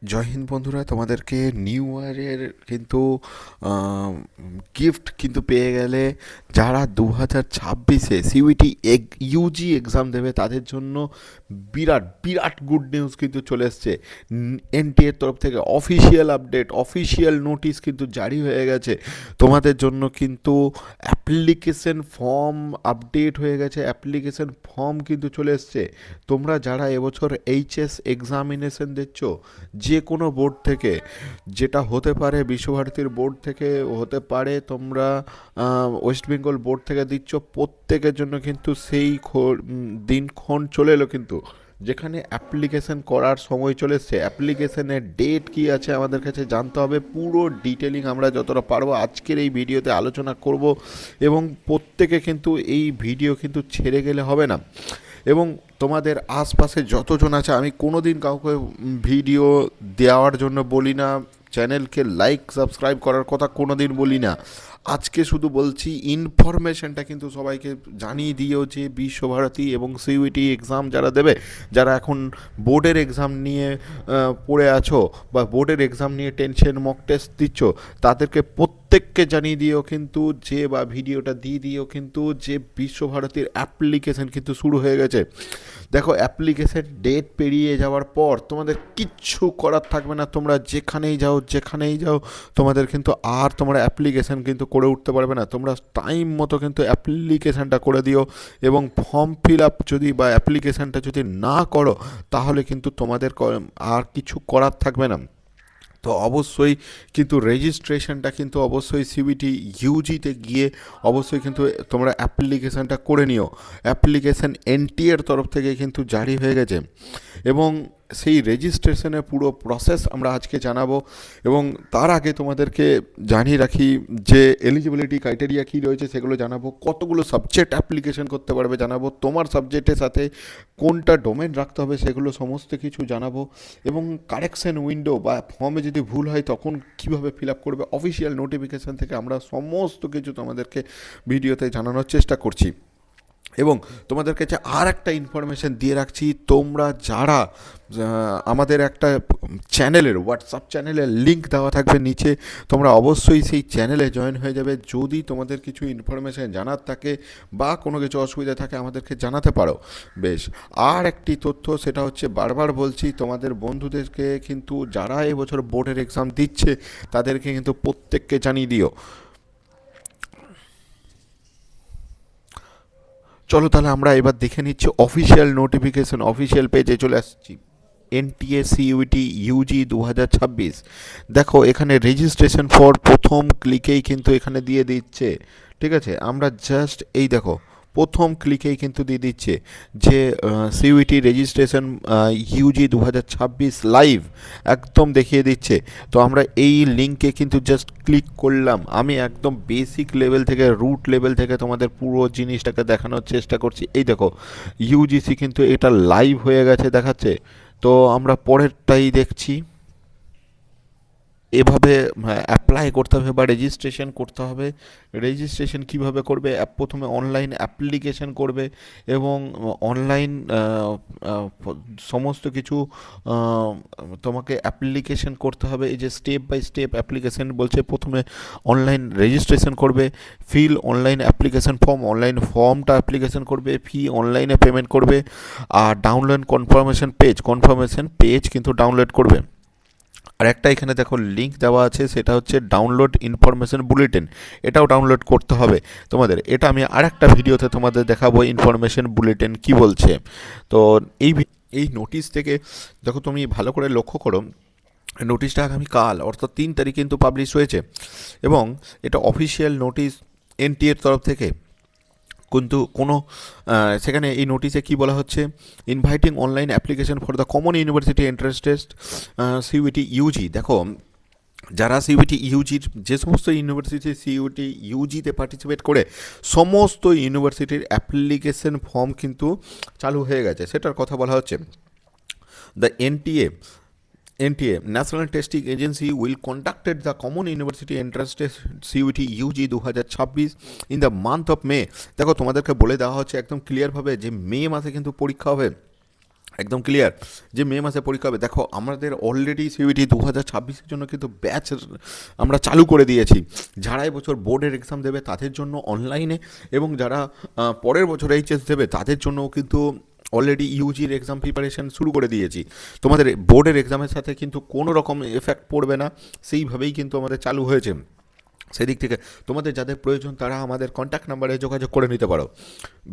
জয় হিন্দ বন্ধুরা, তোমাদেরকে নিউ ইয়ারের কিন্তু গিফট কিন্তু পেয়ে গেলে। যারা 2026-এ সিইউটি ইউজি এক্সাম দেবে তাদের জন্য বিরাট বিরাট গুড নিউজ কিন্তু চলে এসছে। এনটিএর তরফ থেকে অফিসিয়াল আপডেট, অফিসিয়াল নোটিশ কিন্তু জারি হয়ে গেছে তোমাদের জন্য। কিন্তু অ্যাপ্লিকেশন ফর্ম আপডেট হয়ে গেছে, অ্যাপ্লিকেশন ফর্ম কিন্তু চলে এসছে। তোমরা যারা এবছর এইচএস এক্সামিনেশন দিচ্ছ যে কোনো বোর্ড থেকে, যেটা হতে পারে বিশ্বভারতীর বোর্ড থেকে, হতে পারে তোমরা ওয়েস্ট বেঙ্গল বোর্ড থেকে দিচ্ছ, প্রত্যেকের জন্য কিন্তু সেই দিনক্ষণ চলে এলো কিন্তু, যেখানে অ্যাপ্লিকেশন করার সময় চলে এসছে। অ্যাপ্লিকেশনের ডেট কী আছে আমাদের কাছে জানতে হবে। পুরো ডিটেলিং আমরা যতটা পারবো আজকের এই ভিডিওতে আলোচনা করব, এবং প্রত্যেকে কিন্তু এই ভিডিও কিন্তু ছেড়ে গেলে হবে না। এবং তোমাদের আশপাশে যতজন আছে, আমি কোনো দিন কাউকে ভিডিও দেওয়ার জন্য বলি না, চ্যানেলকে লাইক সাবস্ক্রাইব করার কথা কোনো দিন বলি না। আজকে শুধু বলছি ইনফরমেশনটা কিন্তু সবাইকে জানিয়ে দিও যে বিশ্বভারতী এবং সিইউটি এক্সাম যারা দেবে, যারা এখন বোর্ডের এক্সাম নিয়ে পড়ে আছো বা বোর্ডের এক্সাম নিয়ে টেনশন, মক টেস্ট দিচ্ছ, তাদেরকে প্রত্যেককে জানিয়ে দিও কিন্তু যে, বা ভিডিওটা দিয়ে দিও কিন্তু যে বিশ্বভারতীর অ্যাপ্লিকেশন কিন্তু শুরু হয়ে গেছে। দেখো, অ্যাপ্লিকেশন ডেট পেরিয়ে যাওয়ার পর তোমাদের কিচ্ছু করার থাকবে না। তোমরা যেখানেই যাও যেখানেই যাও, তোমাদের কিন্তু আর তোমরা অ্যাপ্লিকেশন কিন্তু করে উঠতে পারবে না। তোমরা টাইম মতো কিন্তু অ্যাপ্লিকেশানটা করে দিও, এবং ফর্ম ফিল আপ যদি বা অ্যাপ্লিকেশানটা যদি না করো, তাহলে কিন্তু তোমাদের আর কিছু করার থাকবে না। তো অবশ্যই কিন্তু রেজিস্ট্রেশনটা কিন্তু অবশ্যই সিবিটি ইউজিতে গিয়ে অবশ্যই কিন্তু তোমরা অ্যাপ্লিকেশানটা করে নিও। অ্যাপ্লিকেশান এনটিএর তরফ থেকে কিন্তু জারি হয়ে গেছে, এবং সেই রেজিস্ট্রেশনের পুরো প্রসেস আমরা আজকে জানাবো। এবং তার আগে তোমাদেরকে জানিয়ে রাখি যে এলিজিবিলিটি ক্রাইটেরিয়া কী রয়েছে সেগুলো জানাবো, কতগুলো সাবজেক্ট অ্যাপ্লিকেশন করতে পারবে জানাবো, তোমার সাবজেক্টের সাথে কোনটা ডোমেন রাখতে হবে সেগুলো সমস্ত কিছু জানাবো, এবং কারেকশন উইন্ডো বা ফর্মে যদি ভুল হয় তখন কীভাবে ফিল আপ করবে, অফিসিয়াল নোটিফিকেশান থেকে আমরা সমস্ত কিছু তোমাদেরকে ভিডিওতে জানানোর চেষ্টা করছি। এবং তোমাদের কাছে আর একটা ইনফরমেশান দিয়ে রাখছি, তোমরা যারা আমাদের একটা চ্যানেলের, হোয়াটসঅ্যাপ চ্যানেলের লিঙ্ক দেওয়া থাকবে নিচে, তোমরা অবশ্যই সেই চ্যানেলে জয়েন হয়ে যাবে। যদি তোমাদের কিছু ইনফরমেশান জানার থাকে বা কোনো কিছু অসুবিধা থাকে আমাদেরকে জানাতে পারো। বেশ, আর একটি তথ্য, সেটা হচ্ছে বারবার বলছি, তোমাদের বন্ধুদেরকে কিন্তু যারা এবছর বোর্ডের এক্সাম দিচ্ছে তাদেরকে কিন্তু প্রত্যেককে জানিয়ে দিও। চলো তাহলে আমরা এবার দেখে নিচ্ছি অফিসিয়াল নোটিফিকেশন। অফিসিয়াল পেজে চলে আসছি, এনটিএ সিইউটি ইউজি 2026। দেখো, এখানে রেজিস্ট্রেশন ফর প্রথম ক্লিকেই কিন্তু এখানে দিয়ে দিচ্ছে। ঠিক আছে, আমরা জাস্ট এই দেখো প্রথম ক্লিকেই কিন্তু দিয়ে দিচ্ছে যে সিইউটি রেজিস্ট্রেশন ইউজি 2026 লাইভ একদম দেখিয়ে দিচ্ছে। তো আমরা এই লিঙ্কে কিন্তু জাস্ট ক্লিক করলাম। আমি একদম বেসিক লেভেল থেকে, রুট লেভেল থেকে তোমাদের পুরো জিনিসটাকে দেখানোর চেষ্টা করছি। এই দেখো, ইউজিসি কিন্তু এটা লাইভ হয়ে গেছে দেখাচ্ছে। তো আমরা পরেরটাই দেখছি। এভাবে অ্যাপ্লাই করতে হবে বা রেজিস্ট্রেশন করতে হবে। রেজিস্ট্রেশন কিভাবে করবে? প্রথমে অনলাইন অ্যাপ্লিকেশন করবে, এবং অনলাইন সমস্ত কিছু তোমাকে অ্যাপ্লিকেশন করতে হবে। এই যে স্টেপ বাই স্টেপ অ্যাপ্লিকেশন বলছে, প্রথমে অনলাইন রেজিস্ট্রেশন করবে, fill online application form, online ফর্মটা অ্যাপ্লিকেশন করবে, ফি অনলাইনে পেমেন্ট করবে, আর ডাউনলোড কনফার্মেশন পেজ কিন্তু ডাউনলোড করবে। আর একটা এখানে দেখো লিঙ্ক দেওয়া আছে, সেটা হচ্ছে ডাউনলোড ইনফরমেশন বুলেটিন। এটাও ডাউনলোড করতে হবে তোমাদের। এটা আমি আর একটা ভিডিওতে তোমাদের দেখাবো ইনফরমেশন বুলেটিন কি বলছে। তো এই এই নোটিশ থেকে দেখো, তুমি ভালো করে লক্ষ্য করো, নোটিশটা আগামীকাল অর্থাৎ 3 তারিখ কিন্তু পাবলিশ হয়েছে, এবং এটা অফিসিয়াল নোটিশ এনটিএর তরফ থেকে। কিন্তু কোনো সেখানে এই নোটিশে কি বলা হচ্ছে, inviting online application for the Common University Entrance Test CUET UG. দেখো, যারা সিইউটি ইউজির, যে সমস্ত ইউনিভার্সিটি সিইউটি ইউজিতে পার্টিসিপেট করে, সমস্ত ইউনিভার্সিটির অ্যাপ্লিকেশন ফর্ম কিন্তু চালু হয়ে গেছে, সেটার কথা বলা হচ্ছে। The NTA National Testing Agency will conducted the Common University Entrance Test CUET UG 2026 in the month of May। দেখো, তোমাদেরকে বলে দেওয়া হচ্ছে একদম ক্লিয়ারভাবে যে মে মাসে কিন্তু পরীক্ষা হবে। একদম ক্লিয়ার যে মে মাসে পরীক্ষা হবে। দেখো আমাদের অলরেডি সিইউটি 2026-এর জন্য কিন্তু ব্যাচ আমরা চালু করে দিয়েছি। যারা এবছর বোর্ডের এক্সাম দেবে তাদের জন্য অনলাইনে, এবং যারা পরের বছর এইচএস দেবে তাদের জন্যও কিন্তু অলরেডি ইউজির এক্সাম প্রিপারেশন শুরু করে দিয়েছি। তোমাদের বোর্ডের এক্সামের সাথে কিন্তু কোনো রকম এফেক্ট পড়বে না, সেইভাবেই কিন্তু আমাদের চালু হয়েছে। সেদিক থেকে তোমাদের যাদের প্রয়োজন তারা আমাদের কন্ট্যাক্ট নাম্বারে যোগাযোগ করে নিতে পারো।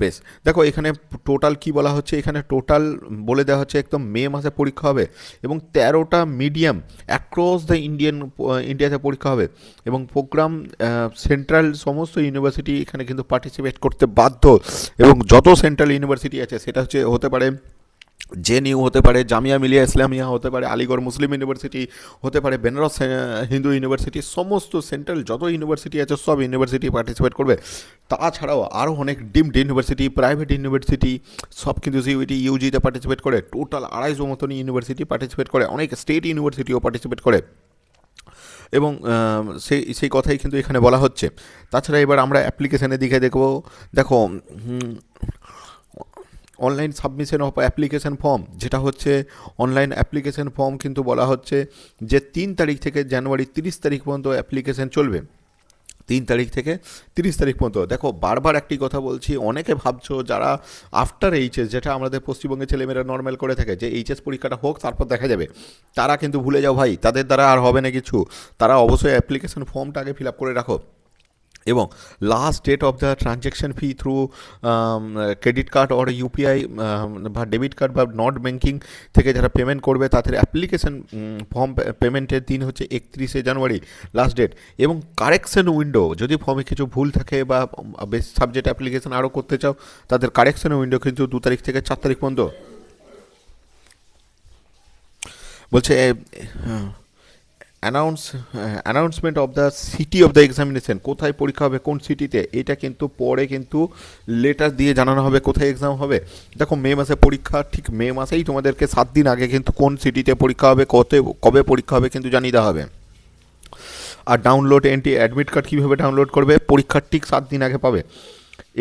বেশ, দেখো এখানে টোটাল কি বলা হচ্ছে, এখানে টোটাল বলে দেওয়া হচ্ছে একদম মে মাসে পরীক্ষা হবে, এবং 13টা মিডিয়াম অ্যাক্রস দ্য ইন্ডিয়াতে পরীক্ষা হবে, এবং প্রোগ্রাম সেন্ট্রাল সমস্ত ইউনিভার্সিটি এখানে কিন্তু পার্টিসিপেট করতে বাধ্য। এবং যত সেন্ট্রাল ইউনিভার্সিটি আছে সেটা হতে পারে জেএনইউ, হতে পারে জামিয়া মিলিয়া ইসলামিয়া, হতে পারে আলিগড় মুসলিম ইউনিভার্সিটি, হতে পারে বেনারস হিন্দু ইউনিভার্সিটি, সমস্ত সেন্ট্রাল যত ইউনিভার্সিটি আছে সব ইউনিভার্সিটি পার্টিসিপেট করবে। তাছাড়াও আরও অনেক ডিমড ইউনিভার্সিটি, প্রাইভেট ইউনিভার্সিটি সব কিন্তু সিইউটি ইউজিতে পার্টিসিপেট করে। টোটাল 250 মতন ইউনিভার্সিটি পার্টিসিপেট করে, অনেক স্টেট ইউনিভার্সিটিও পার্টিসিপেট করে, এবং সেই কথাই কিন্তু এখানে বলা হচ্ছে। তাছাড়া এবার আমরা অ্যাপ্লিকেশানের দিকে দেখব। দেখো online submission of application form, যেটা হচ্ছে অনলাইন অ্যাপ্লিকেশন ফর্ম কিন্তু বলা হচ্ছে যে 3 তারিখ থেকে জানুয়ারি 30 তারিখ পর্যন্ত অ্যাপ্লিকেশন চলবে। 3 তারিখ থেকে 30 তারিখ পর্যন্ত। দেখো বারবার একটি কথা বলছি, অনেকে ভাবছো যারা আফটার এইচএস, যেটা আমাদের পশ্চিমবঙ্গের ছেলেমেয়েরা নর্মাল করে থাকে যে এইচএস পরীক্ষাটা হোক তারপর দেখা যাবে, তারা কিন্তু ভুলে যাও ভাই, তাদের দ্বারা আর হবে না কিছু। তারা অবশ্যই অ্যাপ্লিকেশন ফর্মটা আগে ফিল আপ করে রাখো, এবং last date of the transaction fee through credit card or UPI বা ডেবিট কার্ড বা নট ব্যাঙ্কিং থেকে যারা পেমেন্ট করবে তাদের অ্যাপ্লিকেশন ফর্ম পেমেন্টের দিন হচ্ছে 31শে জানুয়ারি লাস্ট ডেট। এবং কারেকশন উইন্ডো, যদি ফর্মে কিছু ভুল থাকে বা বেশ সাবজেক্ট অ্যাপ্লিকেশন আরও করতে চাও, তাদের কারেকশন উইন্ডো কিন্তু 2 তারিখ থেকে 4 তারিখ পর্যন্ত। বলছে announcement of the city of the examination, কোথায় পরীক্ষা হবে কোন সিটিতে, এটা কিন্তু পরে কিন্তু লেটার দিয়ে জানানো হবে কোথায় এক্সাম হবে। দেখো মে মাসে পরীক্ষা, ঠিক মে মাসেই তোমাদেরকে 7 দিন আগে কিন্তু কোন সিটিতে পরীক্ষা হবে, কবে পরীক্ষা হবে কিন্তু জানিয়ে দেওয়া হবে। আর ডাউনলোড অ্যাডমিট কার্ড কীভাবে ডাউনলোড করবে, পরীক্ষার ঠিক 7 দিন আগে পাবে।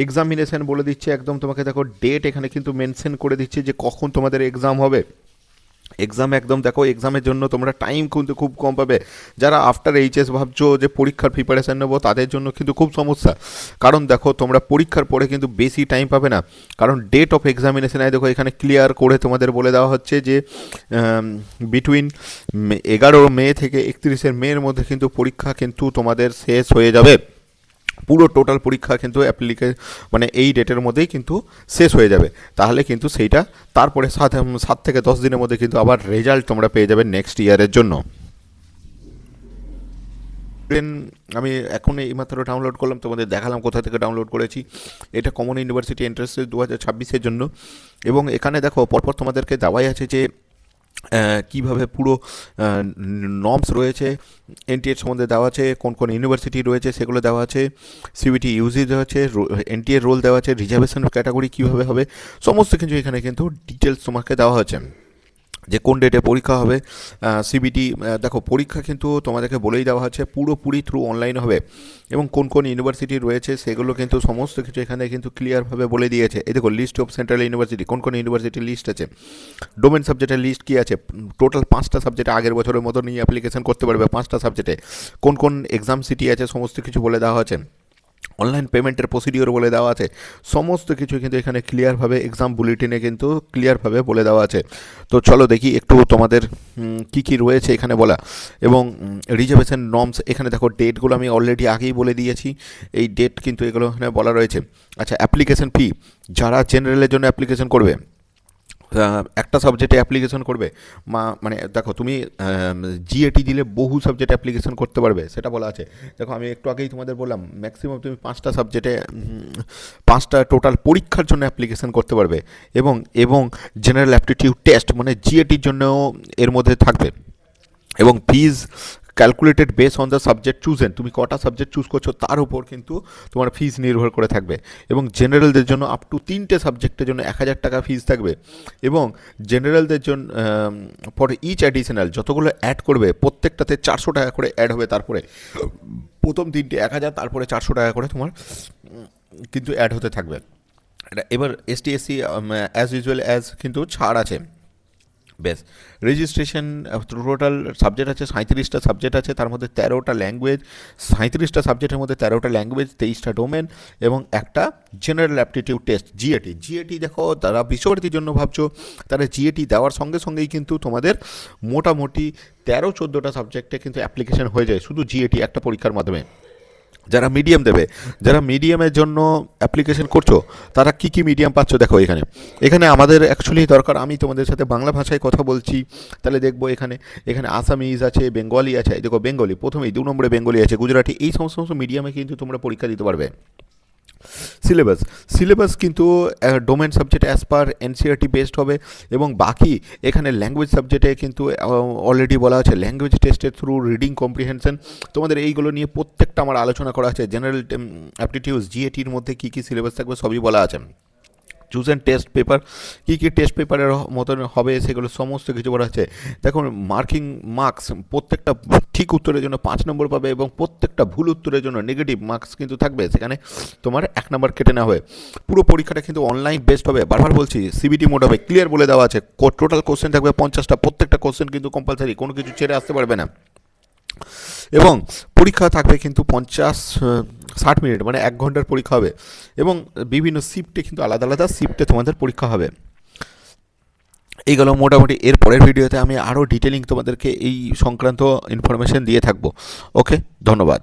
এক্সামিনেশন বলে দিচ্ছে একদম তোমাকে, দেখো ডেট এখানে কিন্তু মেনশন করে দিচ্ছে যে কখন তোমাদের এক্সাম হবে। এক্সাম একদম দেখো, এক্সামের জন্য তোমরা টাইম কিন্তু খুব কম পাবে। যারা আফটার এইচএস ভাবছো যে পরীক্ষার প্রিপারেশান নেবো, তাদের জন্য কিন্তু খুব সমস্যা। কারণ দেখো তোমরা পরীক্ষার পরে কিন্তু বেশি টাইম পাবে না, কারণ ডেট অফ এক্সামিনেশানে দেখো এখানে ক্লিয়ার করে তোমাদের বলে দেওয়া হচ্ছে যে বিটুইন 11 মে থেকে 31 মের মধ্যে কিন্তু পরীক্ষা কিন্তু তোমাদের শেষ হয়ে যাবে। পুরো টোটাল পরীক্ষা কিন্তু মানে এই ডেটের মধ্যেই কিন্তু শেষ হয়ে যাবে। তাহলে কিন্তু সেইটা তারপরে 7 থেকে 10 দিনের মধ্যে কিন্তু আবার রেজাল্ট তোমরা পেয়ে যাবে নেক্সট ইয়ারের জন্য। দেন আমি এখন এইমাত্র ডাউনলোড করলাম, তোমাদের দেখালাম কোথা থেকে ডাউনলোড করেছি। এটা কমন ইউনিভার্সিটি এন্ট্রান্স 2026-এর জন্য, এবং এখানে দেখো পরপর তোমাদেরকে দেওয়াই আছে যে কীভাবে পুরো নর্মস রয়েছে, এনটিএর সম্বন্ধে দেওয়া আছে, কোন কোন ইউনিভার্সিটি রয়েছে সেগুলো দেওয়া আছে, সিইউটি ইউজি দেওয়া আছে, এনটিএর রোল দেওয়া আছে, রিজার্ভেশন ক্যাটাগরি কীভাবে হবে, সমস্ত কিছু এখানে কিন্তু ডিটেলস তোমাকে দেওয়া হয়েছে যে কোন ডেটে পরীক্ষা হবে। সিবিটি দেখো পরীক্ষা কিন্তু তোমাদেরকে বলেই দেওয়া হচ্ছে পুরোপুরি থ্রু অনলাইন হবে, এবং কোন কোন ইউনিভার্সিটি রয়েছে সেগুলো কিন্তু সমস্ত কিছু এখানে কিন্তু ক্লিয়ারভাবে বলে দিয়েছে। এই দেখো লিস্ট অফ সেন্ট্রাল ইউনিভার্সিটি, কোন কোন ইউনিভার্সিটির লিস্ট আছে, ডোমেন সাবজেক্টের লিস্ট কী আছে, টোটাল 5টা সাবজেক্টে আগের বছরের মতো নিয়ে অ্যাপ্লিকেশন করতে পারবে। 5টা সাবজেক্টে কোন কোন এক্সাম সিটি আছে সমস্ত কিছু বলে দেওয়া হচ্ছে। অনলাইন পেমেন্টের প্রসিডিওর বলে দেওয়া আছে, সমস্ত কিছু কিন্তু এখানে ক্লিয়ারভাবে এক্সাম বুলেটিনে কিন্তু ক্লিয়ারভাবে বলে দেওয়া আছে। তো চলো দেখি একটু তোমাদের কি কি রয়েছে এখানে বলা। এবং রিজার্ভেশন নর্মস, এখানে দেখো ডেটগুলো আমি অলরেডি আগেই বলে দিয়েছি, এই ডেট কিন্তু এগুলো এখানে বলা রয়েছে। আচ্ছা, অ্যাপ্লিকেশন ফি, যারা জেনারেলের জন্য অ্যাপ্লিকেশন করবে, একটা সাবজেক্টে অ্যাপ্লিকেশন করবে, মানে দেখো তুমি জিএটি দিলে বহু সাবজেক্টে অ্যাপ্লিকেশন করতে পারবে, সেটা বলা আছে। দেখো আমি একটু আগেই তোমাদের বললাম ম্যাক্সিমাম তুমি 5টা সাবজেক্টে 5টা টোটাল পরীক্ষার জন্য অ্যাপ্লিকেশন করতে পারবে, এবং জেনারেল অ্যাপটিটিউড টেস্ট মানে জিএটির জন্যও এর মধ্যে থাকবে। এবং fees calculated based on the subject chosen, তুমি কটা সাবজেক্ট চুজ করছো তার উপর কিন্তু তোমার ফিজ নির্ভর করে থাকবে। এবং জেনারেলদের জন্য আপ টু 3টে সাবজেক্টের জন্য 1000 টাকা ফিজ থাকবে। এবং জেনারেলদের জন্য ফর ইচ অ্যাডিশনাল, যতগুলো অ্যাড করবে প্রত্যেকটাতে 400 টাকা করে অ্যাড হবে, তারপরে প্রথম 3টে 1000, তারপরে 400 টাকা করে তোমার কিন্তু অ্যাড হতে থাকবে। এবার ST SC as usual as কিন্তু ছাড় আছে। বেশ। রেজিস্ট্রেশন টোটাল সাবজেক্ট আছে 37টা সাবজেক্ট আছে, তার মধ্যে 13টা ল্যাঙ্গুয়েজ, 37টা সাবজেক্টের মধ্যে 13টা ল্যাঙ্গুয়েজ, 23টা ডোমেন এবং একটা general aptitude test GAT. GAT দেখো, তারা বিশ্বভারতীর জন্য ভাবছো, তারা জিএটি দেওয়ার সঙ্গে সঙ্গেই কিন্তু তোমাদের মোটামুটি 13-14টা সাবজেক্টে কিন্তু অ্যাপ্লিকেশন হয়ে যায় শুধু জিএটি একটা পরীক্ষার মাধ্যমে। যারা মিডিয়াম দেবে, যারা মিডিয়ামের জন্য অ্যাপ্লিকেশন করছো, তারা কি কি মিডিয়াম পাচ্ছ দেখো এখানে। এখানে আমাদের অ্যাকচুয়ালি দরকার, আমি তোমাদের সাথে বাংলা ভাষায় কথা বলছি, তাহলে দেখবো এখানে এখানে আসামিজ আছে, বেঙ্গলি আছে। এই দেখো বেঙ্গলি প্রথমেই 2 নম্বরে বেঙ্গলি আছে, গুজরাটি, এই সমস্ত মিডিয়ামে কিন্তু তোমরা পরীক্ষা দিতে পারবে। সিলেবাস সিলেবাস কিন্তু domain subject as per NCERT based হবে, এবং বাকি এখানে ল্যাঙ্গুয়েজ সাবজেক্টে কিন্তু অলরেডি বলা আছে ল্যাঙ্গুয়েজ টেস্টের থ্রু রিডিং কম্প্রিহেনশন। তোমাদের এইগুলো নিয়ে প্রত্যেকটা আমার আলোচনা করা আছে। জেনারেল অ্যাপটিটিউড জিএটির মধ্যে কী কী সিলেবাস থাকবে সবই বলা আছে। চুজ অ্যান্ড টেস্ট পেপার, কী কী টেস্ট পেপারের মতন হবে সেগুলো সমস্ত কিছু বলা আছে। দেখুন মার্কিং মার্কস, প্রত্যেকটা ঠিক উত্তরের জন্য 5 নম্বর পাবে, এবং প্রত্যেকটা ভুল উত্তরের জন্য নেগেটিভ মার্কস কিন্তু থাকবে, সেখানে তোমার 1 নম্বর কেটে নেওয়া হবে। পুরো পরীক্ষাটা কিন্তু অনলাইন বেসড হবে, বারবার বলছি সিবিটি মোড হবে, ক্লিয়ার বলে দেওয়া আছে। টোটাল কোশ্চেন থাকবে 50টা, প্রত্যেকটা কোশ্চেন কিন্তু কম্পালসারি, কোনো কিছু ছেড়ে আসতে পারবে না। এবং পরীক্ষা থাকবে কিন্তু 50-60 মিনিট, মানে 1 ঘন্টার পরীক্ষা হবে, এবং বিভিন্ন শিফটে কিন্তু আলাদা আলাদা শিফটে তোমাদের পরীক্ষা হবে। এইগুলো মোটামুটি এর পরের ভিডিওতে আমি আরও ডিটেলিং তোমাদেরকে এই সংক্রান্ত ইনফরমেশন দিয়ে থাকবো। ওকে, ধন্যবাদ।